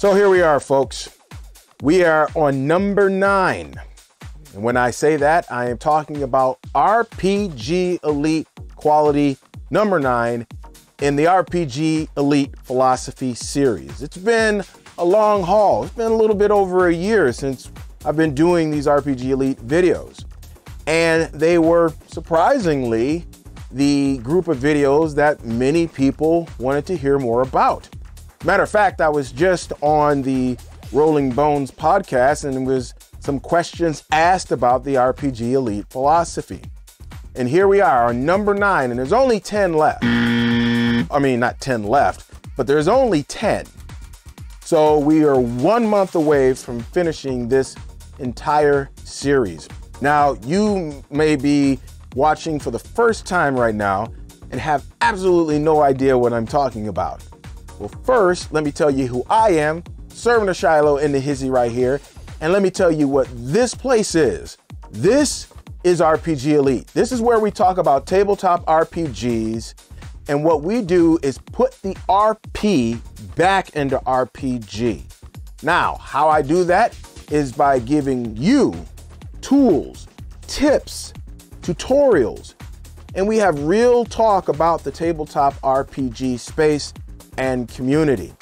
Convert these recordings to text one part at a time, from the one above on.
So here we are, folks. We are on number 9. And when I say that, I am talking about RPG Elite Quality number 9 in the RPG Elite Philosophy series. It's been a long haul. It's been a little bit over a year since I've been doing these RPG Elite videos. And they were surprisingly the group of videos that many people wanted to hear more about. Matter of fact, I was just on the Rolling Bones podcast and there was some questions asked about the RPG Elite philosophy. And here we are on number 9, and there's only 10 left. I mean, not 10 left, but there's only 10. So we are 1 month away from finishing this entire series. Now, you may be watching for the first time right now and have absolutely no idea what I'm talking about. Well, first, let me tell you who I am, Servant of Shiloh in the hizzy right here, and let me tell you what this place is. This is RPG Elite. This is where we talk about tabletop RPGs, and what we do is put the RP back into RPG. Now, how I do that is by giving you tools, tips, tutorials, and we have real talk about the tabletop RPG space and community.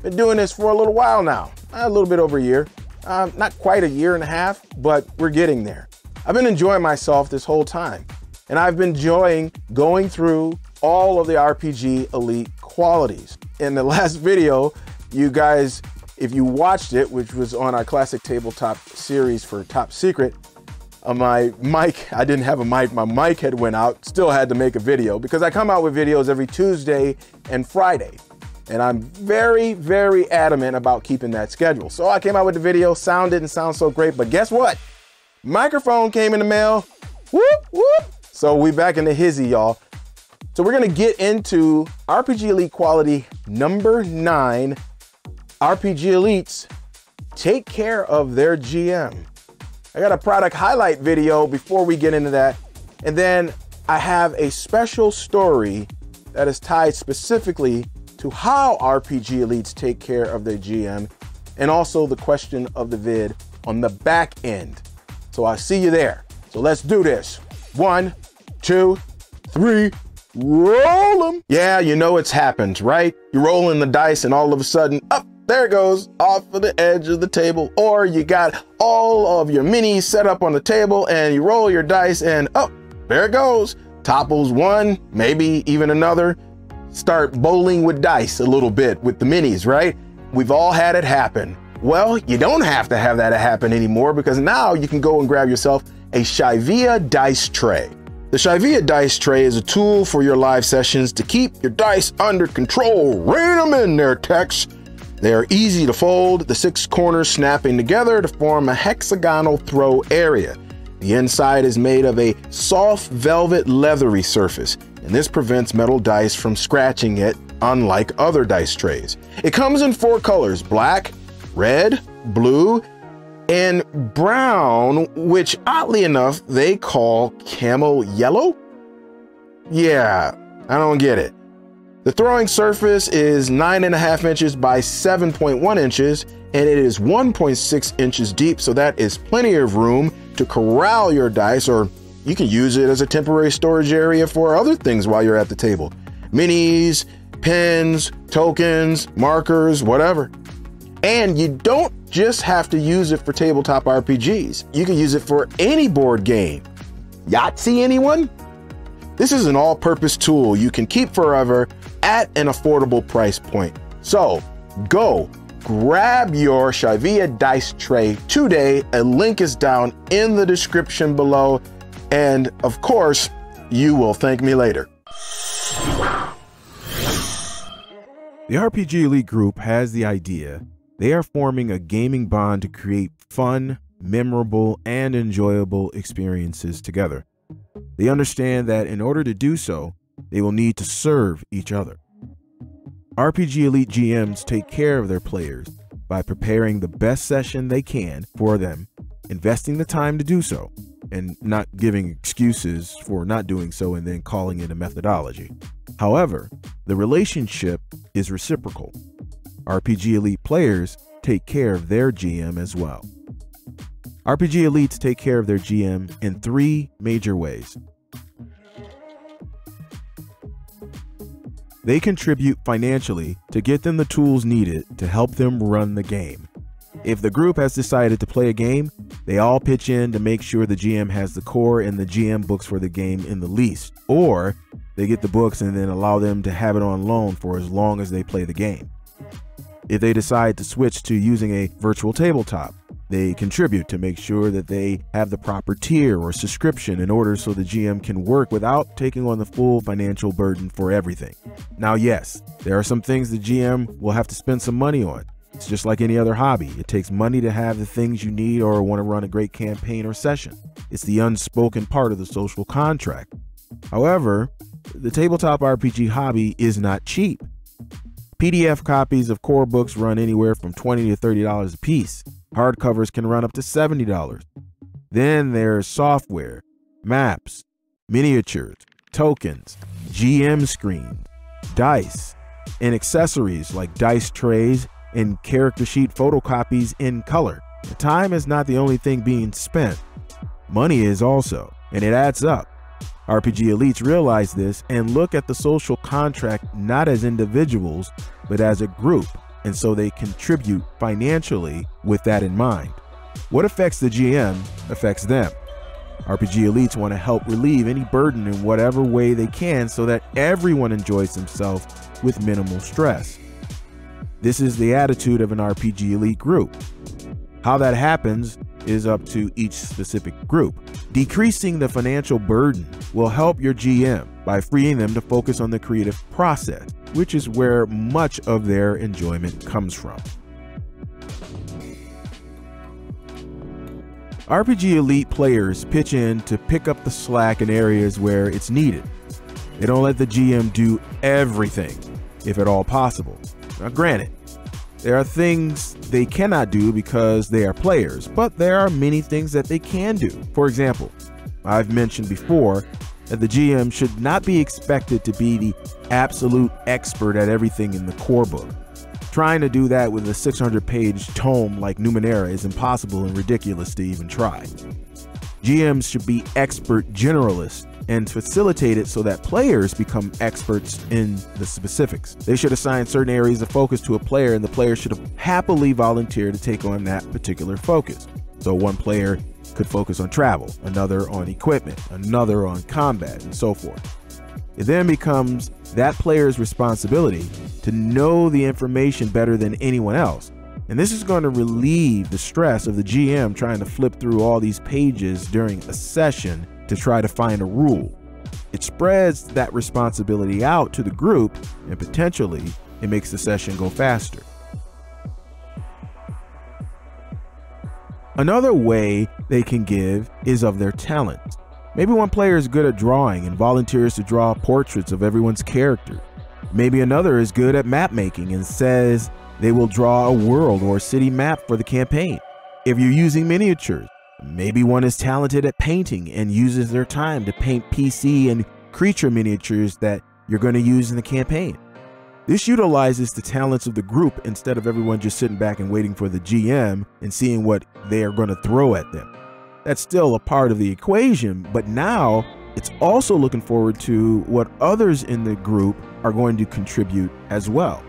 Been doing this for a little while now, a little bit over a year. Not quite a year and a half, but we're getting there. I've been enjoying myself this whole time, and I've been enjoying going through all of the RPG Elite qualities. In the last video, you guys, if you watched it, which was on our classic tabletop series for Top Secret, my mic, I didn't have a mic, my mic had went out, still had to make a video because I come out with videos every Tuesday and Friday. And I'm very, very adamant about keeping that schedule. So I came out with the video, sound didn't sound so great, but guess what? Microphone came in the mail, whoop, whoop. So we back in the hizzy, y'all. So we're gonna get into RPG Elite Quality number 9. RPG Elites take care of their GM. I got a product highlight video before we get into that. And then I have a special story that is tied specifically to how RPG Elites take care of their GM, and also the question of the vid on the back end. So I'll see you there. So let's do this. 1, 2, 3, roll them. Yeah, you know it's happened, right? You're rolling the dice and all of a sudden, up, there it goes, off of the edge of the table. Or you got all of your minis set up on the table and you roll your dice and up, there it goes. Topples one, maybe even another. Start bowling with dice a little bit with the minis, right? We've all had it happen. Well, you don't have to have that happen anymore because now you can go and grab yourself a Shivia dice tray. The Shivia dice tray is a tool for your live sessions to keep your dice under control. Rein them in there, Tex. They are easy to fold, the 6 corners snapping together to form a hexagonal throw area. The inside is made of a soft velvet leathery surface, and this prevents metal dice from scratching it, unlike other dice trays. It comes in 4 colors, black, red, blue, and brown, which oddly enough, they call camel yellow? Yeah, I don't get it. The throwing surface is 9.5 inches by 7.1 inches, and it is 1.6 inches deep, so that is plenty of room to corral your dice, or you can use it as a temporary storage area for other things while you're at the table. Minis, pens, tokens, markers, whatever. And you don't just have to use it for tabletop RPGs. You can use it for any board game. Yahtzee, anyone? This is an all-purpose tool you can keep forever at an affordable price point. So go grab your Shivia dice tray today. A link is down in the description below. And of course, you will thank me later. The RPG Elite Group has the idea. They are forming a gaming bond to create fun, memorable, and enjoyable experiences together. They understand that in order to do so, they will need to serve each other. RPG Elite GMs take care of their players by preparing the best session they can for them, investing the time to do so, and not giving excuses for not doing so and then calling it a methodology. However, the relationship is reciprocal. RPG Elite players take care of their GM as well. RPG Elites take care of their GM in 3 major ways. They contribute financially to get them the tools needed to help them run the game. If the group has decided to play a game, they all pitch in to make sure the GM has the core and the GM books for the game in the lease, or they get the books and then allow them to have it on loan for as long as they play the game. If they decide to switch to using a virtual tabletop, they contribute to make sure that they have the proper tier or subscription in order so the GM can work without taking on the full financial burden for everything. Now, yes, there are some things the GM will have to spend some money on. It's just like any other hobby. It takes money to have the things you need or want to run a great campaign or session. It's the unspoken part of the social contract. However, the tabletop RPG hobby is not cheap. PDF copies of core books run anywhere from $20 to $30 a piece. Hardcovers can run up to $70. Then there's software, maps, miniatures, tokens, GM screens, dice, and accessories like dice trays and character sheet photocopies in color. The time is not the only thing being spent. Money is also, and it adds up. RPG Elites realize this and look at the social contract not as individuals, but as a group, and so they contribute financially with that in mind. What affects the GM affects them. RPG Elites want to help relieve any burden in whatever way they can so that everyone enjoys themselves with minimal stress. This is the attitude of an RPG Elite group. How that happens is up to each specific group. Decreasing the financial burden will help your GM by freeing them to focus on the creative process, which is where much of their enjoyment comes from. RPG Elite players pitch in to pick up the slack in areas where it's needed. They don't let the GM do everything, if at all possible. Now, granted, there are things they cannot do because they are players, but there are many things that they can do. For example, I've mentioned before that the GM should not be expected to be the absolute expert at everything in the core book. Trying to do that with a 600-page tome like Numenera is impossible and ridiculous to even try. GMs should be expert generalists and facilitate it so that players become experts in the specifics. They should assign certain areas of focus to a player, and the player should happily volunteer to take on that particular focus. So one player could focus on travel, another on equipment, another on combat, and so forth. It then becomes that player's responsibility to know the information better than anyone else. And this is going to relieve the stress of the GM trying to flip through all these pages during a session to try to find a rule. It spreads that responsibility out to the group, and potentially it makes the session go faster. Another way they can give is of their talent. Maybe one player is good at drawing and volunteers to draw portraits of everyone's character. Maybe another is good at map making and says they will draw a world or city map for the campaign. If you're using miniatures, maybe one is talented at painting and uses their time to paint PC and creature miniatures that you're going to use in the campaign. This utilizes the talents of the group instead of everyone just sitting back and waiting for the GM and seeing what they are going to throw at them. That's still a part of the equation, but now it's also looking forward to what others in the group are going to contribute as well.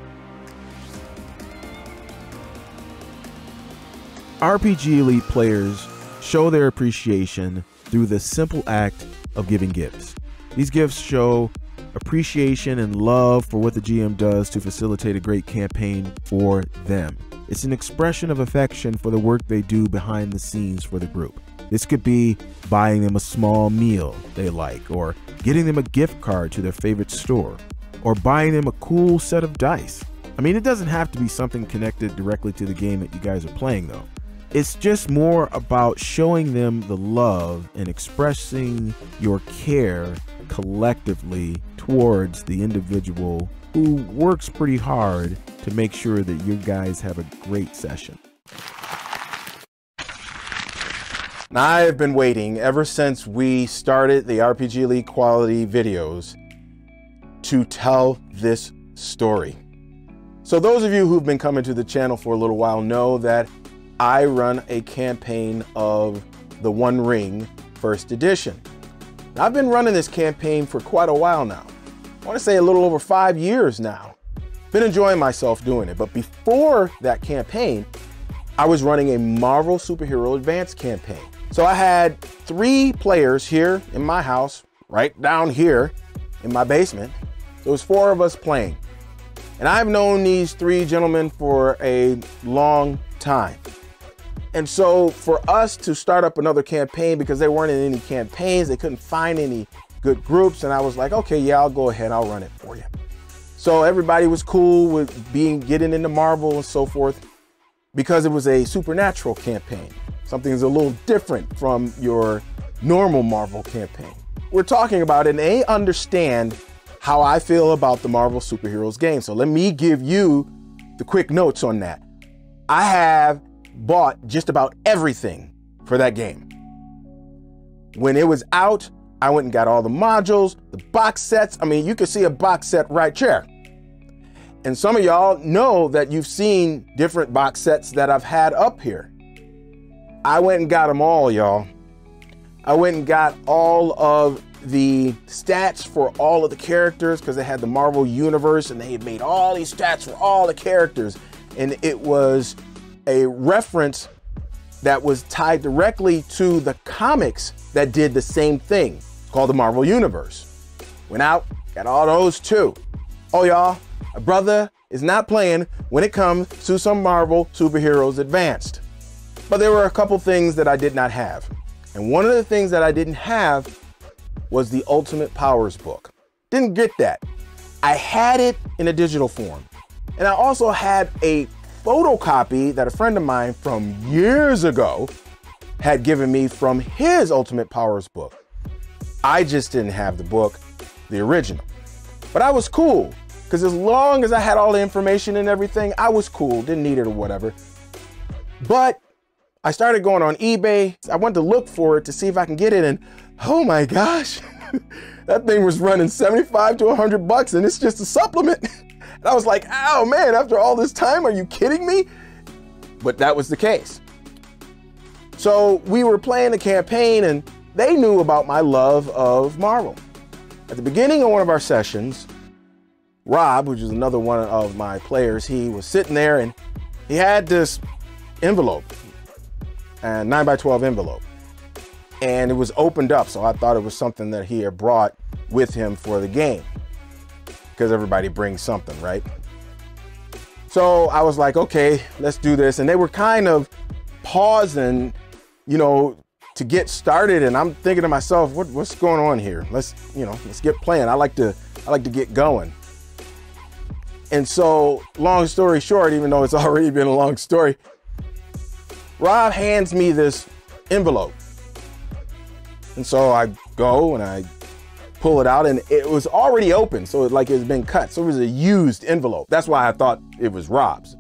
RPG Elite players show their appreciation through the simple act of giving gifts. These gifts show appreciation and love for what the GM does to facilitate a great campaign for them. It's an expression of affection for the work they do behind the scenes for the group. This could be buying them a small meal they like, or getting them a gift card to their favorite store, or buying them a cool set of dice. I mean, it doesn't have to be something connected directly to the game that you guys are playing though. It's just more about showing them the love and expressing your care collectively towards the individual who works pretty hard to make sure that you guys have a great session. Now, I've been waiting ever since we started the RPG Elite quality videos to tell this story. So those of you who've been coming to the channel for a little while know that I run a campaign of the One Ring First Edition. Now, I've been running this campaign for quite a while now. I want to say a little over 5 years now. Been enjoying myself doing it. But before that campaign, I was running a Marvel Superhero Advanced campaign. So I had 3 players here in my house, right down here in my basement. There was 4 of us playing. And I've known these 3 gentlemen for a long time. And so for us to start up another campaign, because they weren't in any campaigns, they couldn't find any good groups. And I was like, okay, yeah, I'll go ahead, I'll run it for you. So everybody was cool with getting into Marvel and so forth, because it was a supernatural campaign. Something that's a little different from your normal Marvel campaign. We're talking about it, and they understand how I feel about the Marvel Superheroes game. So let me give you the quick notes on that. I have bought just about everything for that game. When it was out, I went and got all the modules, the box sets. I mean, you can see a box set right here. And some of y'all know that you've seen different box sets that I've had up here. I went and got them all, y'all. I went and got all of the stats for all of the characters, because they had the Marvel Universe and they had made all these stats for all the characters. And it was a reference that was tied directly to the comics that did the same thing, called the Marvel Universe. Went out, got all those too. Oh, y'all, a brother is not playing when it comes to some Marvel Superheroes Advanced. But there were a couple things that I did not have. And one of the things that I didn't have was the Ultimate Powers book. Didn't get that. I had it in a digital form. And I also had a photocopy that a friend of mine from years ago had given me from his Ultimate Powers book. I just didn't have the book, the original. But I was cool, because as long as I had all the information and everything, I was cool, didn't need it or whatever. But I started going on eBay. I went to look for it to see if I can get it, and oh my gosh, that thing was running 75 to 100 bucks, and it's just a supplement. And I was like, oh man, after all this time, are you kidding me? But that was the case. So we were playing the campaign, and they knew about my love of Marvel. At the beginning of one of our sessions, Rob, which is another one of my players, he was sitting there and he had this envelope, a 9x12 envelope, and it was opened up. So I thought it was something that he had brought with him for the game, because everybody brings something, right? So I was like, okay, let's do this. And they were kind of pausing, you know, to get started. And I'm thinking to myself, what's going on here? Let's get playing. I like to get going. And so, long story short, even though it's already been a long story, Rob hands me this envelope. And so I go and I pull it out, and it was already open. So it had been cut. So it was a used envelope. That's why I thought it was Rob's.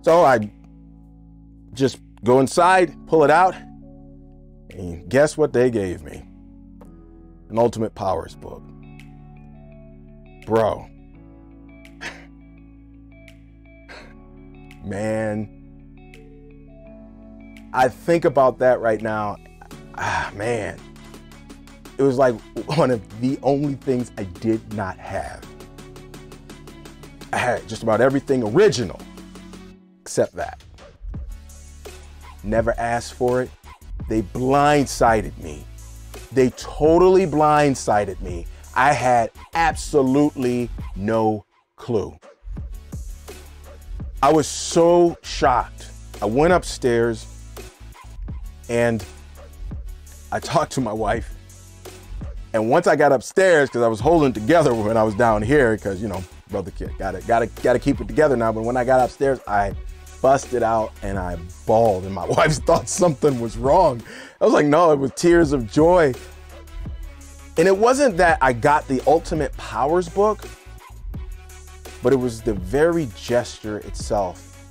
So I just go inside, pull it out, and guess what they gave me? An Ultimate Powers book. Bro. Man, I think about that right now. Man, it was like one of the only things I did not have. I had just about everything original, except that. Never asked for it. They blindsided me. They totally blindsided me. I had absolutely no clue. I was so shocked. I went upstairs and I talked to my wife. And once I got upstairs, because I was holding it together when I was down here, because, you know, brother kid, gotta keep it together now. But when I got upstairs, I busted out and I bawled, and my wife thought something was wrong. I was like, no, it was tears of joy. And it wasn't that I got the Ultimate Powers book, but it was the very gesture itself.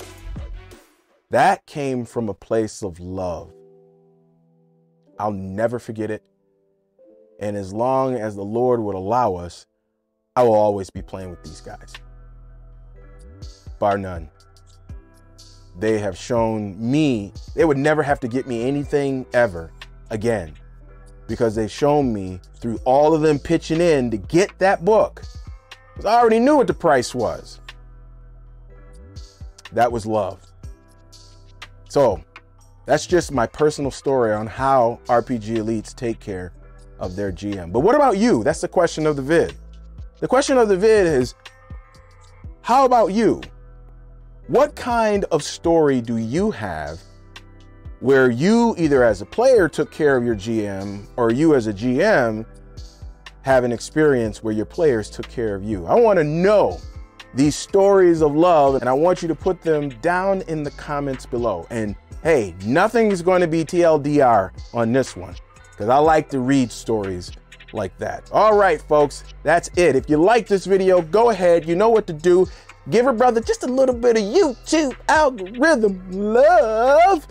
That came from a place of love. I'll never forget it. And as long as the Lord would allow us, I will always be playing with these guys. bar none. They have shown me, they would never have to get me anything ever again, because they've shown me through all of them pitching in to get that book, because I already knew what the price was. That was love. So that's just my personal story on how RPG Elites take care of their GM. But what about you? That's the question of the vid. The question of the vid is, how about you? What kind of story do you have where you either as a player took care of your GM, or you as a GM have an experience where your players took care of you? I want to know these stories of love, and I want you to put them down in the comments below. And hey, nothing is going to be TLDR on this one, because I like to read stories like that. All right, folks, that's it. If you like this video, go ahead. You know what to do. Give a brother just a little bit of YouTube algorithm love.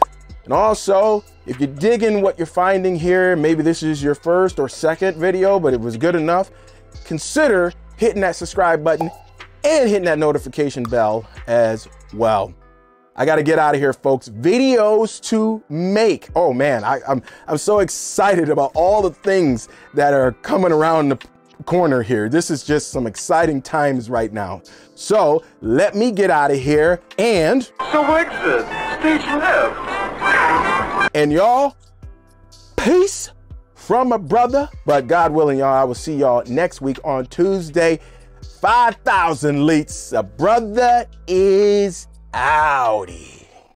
And also, if you're digging what you're finding here, maybe this is your first or second video, but it was good enough, consider hitting that subscribe button and hitting that notification bell as well. I got to get out of here, folks. Videos to make. Oh man, I'm so excited about all the things that are coming around the corner here. This is just some exciting times right now. So let me get out of here and so exit stage left. And y'all, peace from a brother. But God willing, y'all, I will see y'all next week on Tuesday. 5,000 Leets. A brother is outie.